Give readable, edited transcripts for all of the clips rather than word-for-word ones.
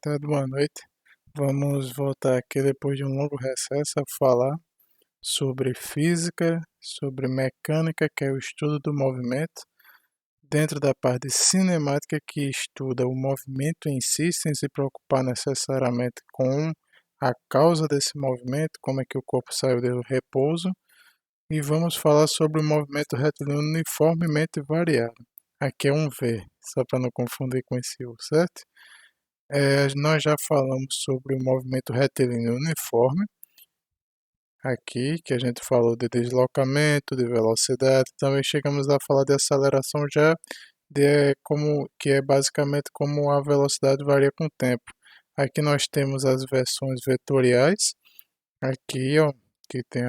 tarde, boa noite. Vamos voltar aqui depois de um longo recesso a falar sobre física, sobre mecânica, que é o estudo do movimento, dentro da parte de cinemática, que estuda o movimento em si, sem se preocupar necessariamente com a causa desse movimento, como é que o corpo saiu do repouso, e vamos falar sobre o movimento retilíneo uniformemente variado. Aqui é um V, só para não confundir com esse U, certo? Nós já falamos sobre o movimento retilíneo uniforme, aqui, que a gente falou de deslocamento, de velocidade, também chegamos a falar de aceleração já, que é basicamente como a velocidade varia com o tempo. Aqui nós temos as versões vetoriais, aqui ó, que tem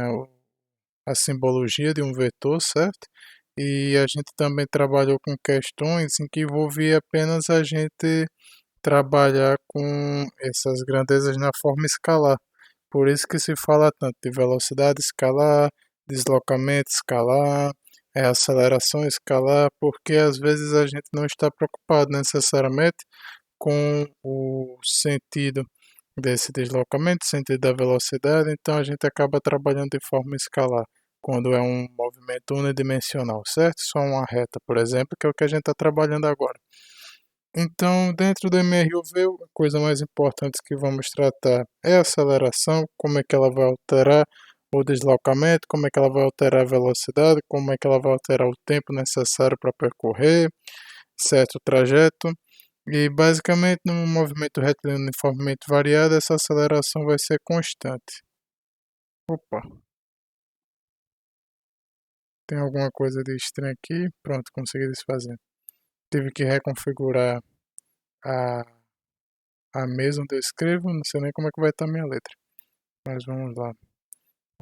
a simbologia de um vetor, certo? E a gente também trabalhou com questões em que envolvia apenas a gente trabalhar com essas grandezas na forma escalar. Por isso que se fala tanto de velocidade escalar, deslocamento escalar, aceleração escalar, porque às vezes a gente não está preocupado necessariamente com o sentido desse deslocamento, sentido da velocidade, então a gente acaba trabalhando de forma escalar, quando é um movimento unidimensional, certo? Só uma reta, por exemplo, que é o que a gente está trabalhando agora. Então, dentro do MRUV, a coisa mais importante que vamos tratar é a aceleração, como é que ela vai alterar o deslocamento, como é que ela vai alterar a velocidade, como é que ela vai alterar o tempo necessário para percorrer certo trajeto. E basicamente, no movimento retilíneo uniformemente variado, essa aceleração vai ser constante. Opa, tem alguma coisa de estranho aqui? Pronto, consegui desfazer. Tive que reconfigurar a a mesa onde eu escrevo, não sei nem como é que vai estar a minha letra, mas vamos lá.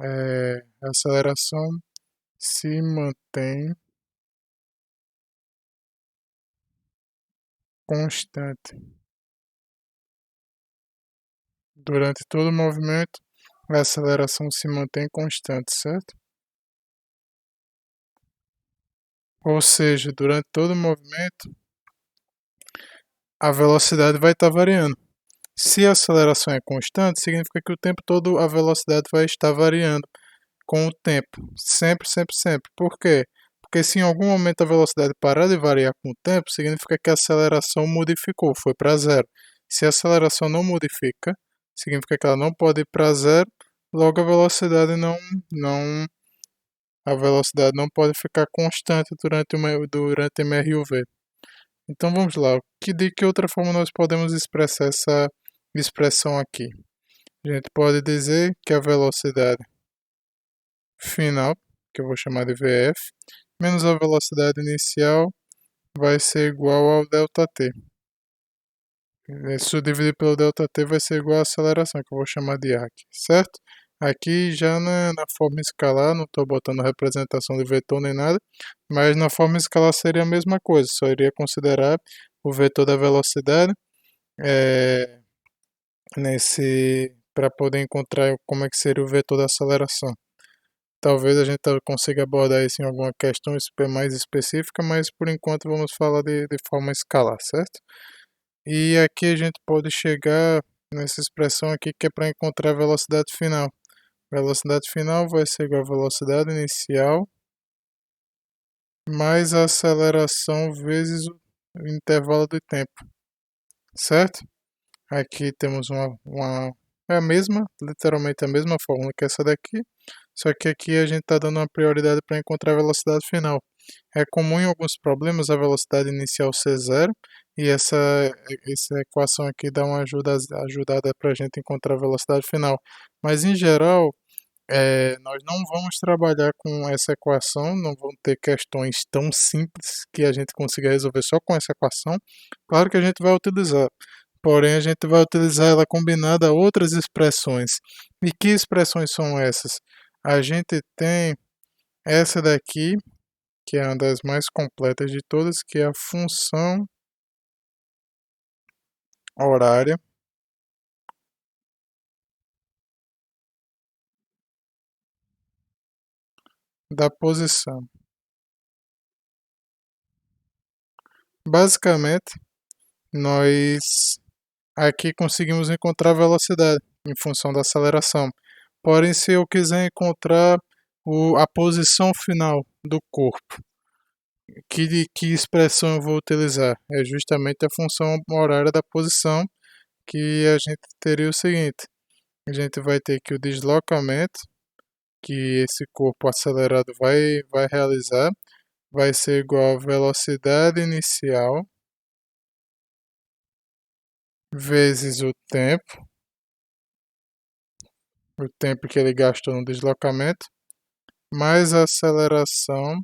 A aceleração se mantém constante durante todo o movimento. A aceleração se mantém constante, certo? Ou seja, durante todo o movimento, a velocidade vai estar variando. Se a aceleração é constante, significa que o tempo todo a velocidade vai estar variando com o tempo. Sempre, sempre, sempre. Por quê? Porque se em algum momento a velocidade parar de variar com o tempo, significa que a aceleração modificou, foi para zero. Se a aceleração não modifica, significa que ela não pode ir para zero, logo não, a velocidade não pode ficar constante durante MRUV. Então vamos lá, de que outra forma nós podemos expressar essa expressão aqui? A gente pode dizer que a velocidade final, que eu vou chamar de VF, menos a velocidade inicial vai ser igual ao ΔT. Isso dividido pelo ΔT vai ser igual à aceleração, que eu vou chamar de AQ, certo? Aqui já na forma escalar, não estou botando representação de vetor nem nada, mas na forma escalar seria a mesma coisa, só iria considerar o vetor da velocidade para poder encontrar como é que seria o vetor da aceleração. Talvez a gente consiga abordar isso em alguma questão mais específica, mas por enquanto vamos falar de forma escalar, certo? E aqui a gente pode chegar nessa expressão aqui que é para encontrar a velocidade final. Velocidade final vai ser igual a velocidade inicial mais a aceleração vezes o intervalo de tempo, certo? Aqui temos é a mesma, literalmente a mesma fórmula que essa daqui, só que aqui a gente está dando uma prioridade para encontrar a velocidade final. É comum em alguns problemas a velocidade inicial ser zero, e essa equação aqui dá uma ajudada para a gente encontrar a velocidade final. Mas em geral, nós não vamos trabalhar com essa equação, não vão ter questões tão simples que a gente consiga resolver só com essa equação. Claro que a gente vai utilizar, porém a gente vai utilizar ela combinada a outras expressões. E que expressões são essas? A gente tem essa daqui, que é uma das mais completas de todas, que é a função horária da posição. Basicamente, nós aqui conseguimos encontrar a velocidade em função da aceleração. Porém, se eu quiser encontrar a posição final do corpo, que expressão eu vou utilizar? É justamente a função horária da posição, que a gente teria o seguinte: a gente vai ter que o deslocamento que esse corpo acelerado vai realizar vai ser igual a velocidade inicial vezes o tempo que ele gastou no deslocamento, mais a aceleração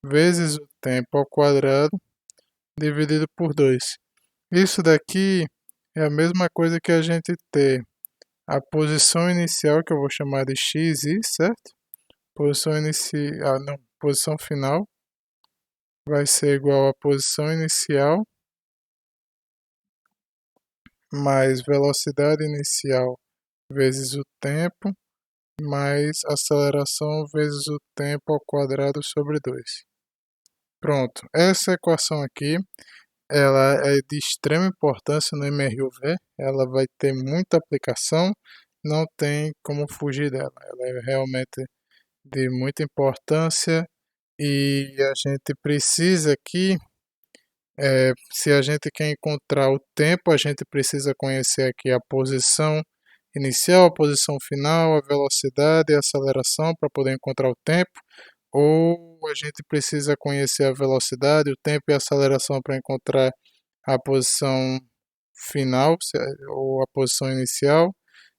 vezes o tempo ao quadrado dividido por 2. Isso daqui é a mesma coisa que a gente ter a posição inicial, que eu vou chamar de xi, certo? Posição inicial, não, posição final vai ser igual a posição inicial mais velocidade inicial vezes o tempo mais aceleração vezes o tempo ao quadrado sobre 2. Pronto, essa equação aqui, ela é de extrema importância no MRUV, ela vai ter muita aplicação, não tem como fugir dela, ela é realmente de muita importância e a gente precisa aqui, se a gente quer encontrar o tempo, a gente precisa conhecer aqui a posição inicial, a posição final, a velocidade e a aceleração para poder encontrar o tempo, ou a gente precisa conhecer a velocidade, o tempo e a aceleração para encontrar a posição final ou a posição inicial,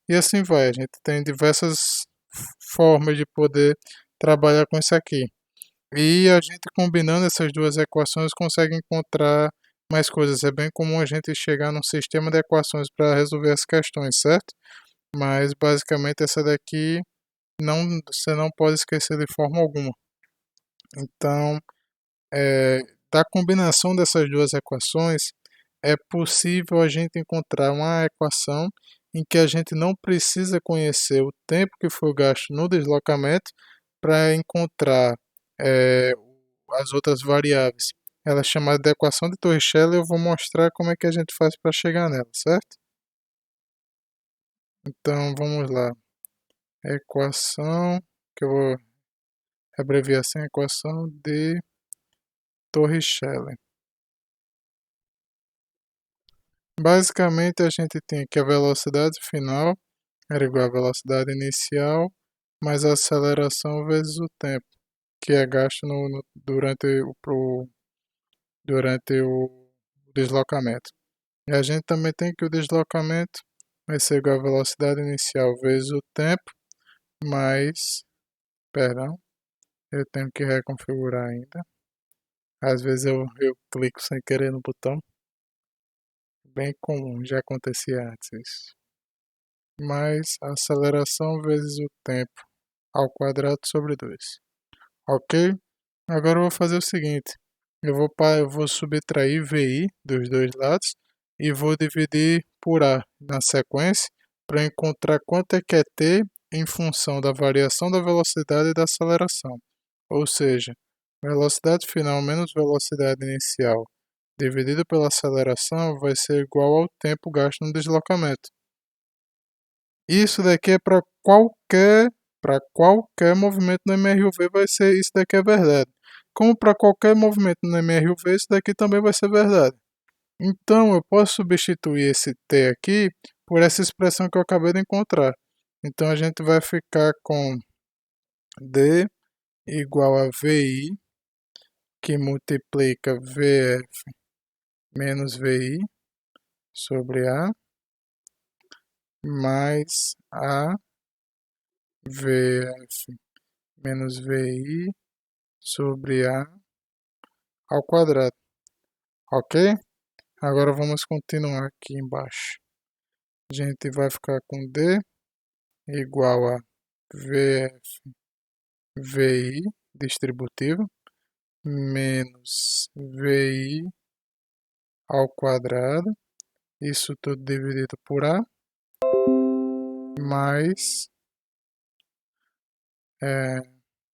e assim vai. A gente tem diversas formas de poder trabalhar com isso aqui. E a gente combinando essas duas equações consegue encontrar mais coisas. É bem comum a gente chegar num sistema de equações para resolver as questões, certo? Mas basicamente essa daqui você não pode esquecer de forma alguma. Então, é, da combinação dessas duas equações, é possível a gente encontrar uma equação em que a gente não precisa conhecer o tempo que foi gasto no deslocamento para encontrar é, as outras variáveis. Ela é chamada de equação de Torricelli e eu vou mostrar como é que a gente faz para chegar nela, certo? Então, vamos lá. Equação, que eu vou abreviar assim, equação de Torricelli. Basicamente, a gente tem que a velocidade final era igual à velocidade inicial mais a aceleração vezes o tempo, que é gasto durante o deslocamento. E a gente também tem que o deslocamento vai ser igual à velocidade inicial vezes o tempo mais, perdão, eu tenho que reconfigurar ainda. Às vezes eu clico sem querer no botão. Bem comum, já acontecia antes isso. Mais a aceleração vezes o tempo ao quadrado sobre 2. Ok? Agora eu vou fazer o seguinte. Eu vou subtrair VI dos dois lados e vou dividir por A na sequência para encontrar quanto é que é T em função da variação da velocidade e da aceleração. Ou seja, velocidade final menos velocidade inicial dividido pela aceleração vai ser igual ao tempo gasto no deslocamento. Isso daqui é para qualquer movimento no MRUV vai ser isso daqui é verdade. Como para qualquer movimento no MRUV, isso daqui também vai ser verdade. Então eu posso substituir esse T aqui por essa expressão que eu acabei de encontrar. Então a gente vai ficar com D igual a VI, que multiplica VF menos VI sobre A, mais A VF menos VI sobre A ao quadrado, ok? Agora vamos continuar aqui embaixo. A gente vai ficar com D igual a VF VI distributivo menos VI ao quadrado, isso tudo dividido por A, mais